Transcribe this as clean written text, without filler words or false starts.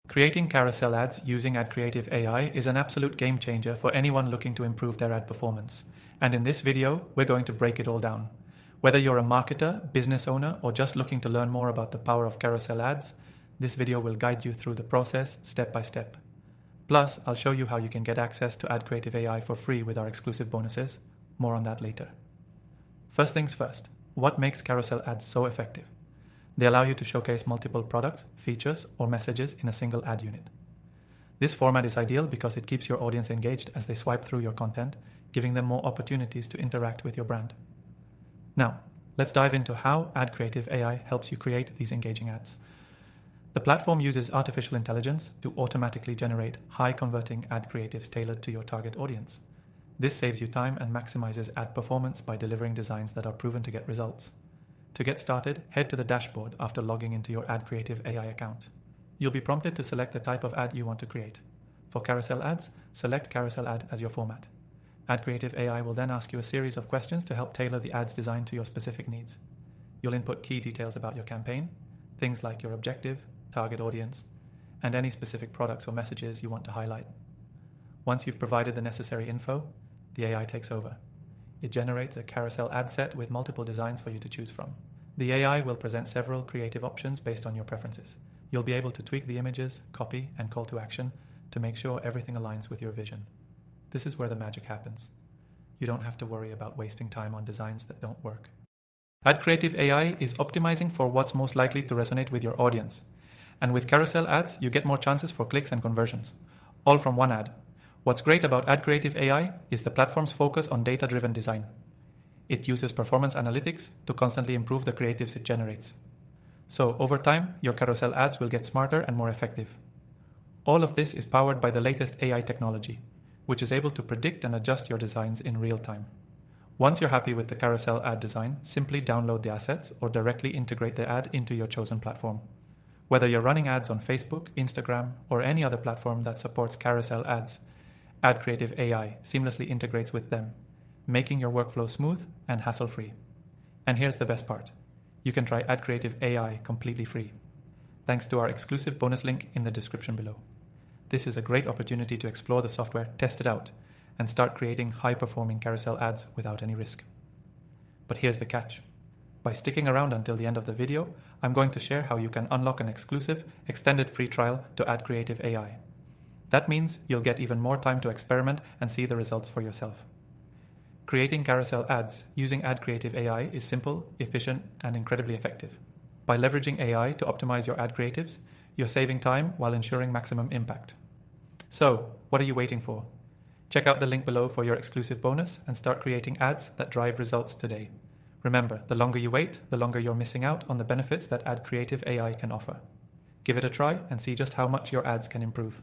Creating carousel ads using AdCreative AI is an absolute game changer for anyone looking to improve their ad performance. And in this video, we're going to break it all down. Whether you're a marketer, business owner, or just looking to learn more about the power of carousel ads, this video will guide you through the process step by step. Plus, I'll show you how you can get access to AdCreative AI for free with our exclusive bonuses. More on that later. First things first, what makes carousel ads so effective? They allow you to showcase multiple products, features, or messages in a single ad unit. This format is ideal because it keeps your audience engaged as they swipe through your content, giving them more opportunities to interact with your brand. Now, let's dive into how AdCreative AI helps you create these engaging ads. The platform uses artificial intelligence to automatically generate high-converting ad creatives tailored to your target audience. This saves you time and maximizes ad performance by delivering designs that are proven to get results. To get started, head to the dashboard after logging into your AdCreative AI account. You'll be prompted to select the type of ad you want to create. For carousel ads, select carousel ad as your format. AdCreative AI will then ask you a series of questions to help tailor the ads designed to your specific needs. You'll input key details about your campaign, things like your objective, target audience, and any specific products or messages you want to highlight. Once you've provided the necessary info, the AI takes over. It generates a carousel ad set with multiple designs for you to choose from. The AI will present several creative options based on your preferences. You'll be able to tweak the images, copy, and call to action to make sure everything aligns with your vision. This is where the magic happens. You don't have to worry about wasting time on designs that don't work. AdCreative AI is optimizing for what's most likely to resonate with your audience. And with carousel ads, you get more chances for clicks and conversions, all from one ad. What's great about AdCreative AI is the platform's focus on data-driven design. It uses performance analytics to constantly improve the creatives it generates. So over time, your carousel ads will get smarter and more effective. All of this is powered by the latest AI technology, which is able to predict and adjust your designs in real time. Once you're happy with the carousel ad design, simply download the assets or directly integrate the ad into your chosen platform. Whether you're running ads on Facebook, Instagram, or any other platform that supports carousel ads, AdCreative AI seamlessly integrates with them, making your workflow smooth and hassle-free. And here's the best part. You can try AdCreative AI completely free, thanks to our exclusive bonus link in the description below. This is a great opportunity to explore the software, test it out, and start creating high-performing carousel ads without any risk. But here's the catch. By sticking around until the end of the video, I'm going to share how you can unlock an exclusive, extended free trial to AdCreative AI. That means you'll get even more time to experiment and see the results for yourself. Creating carousel ads using AdCreative AI is simple, efficient, and incredibly effective. By leveraging AI to optimize your ad creatives, you're saving time while ensuring maximum impact. So, what are you waiting for? Check out the link below for your exclusive bonus and start creating ads that drive results today. Remember, the longer you wait, the longer you're missing out on the benefits that AdCreative AI can offer. Give it a try and see just how much your ads can improve.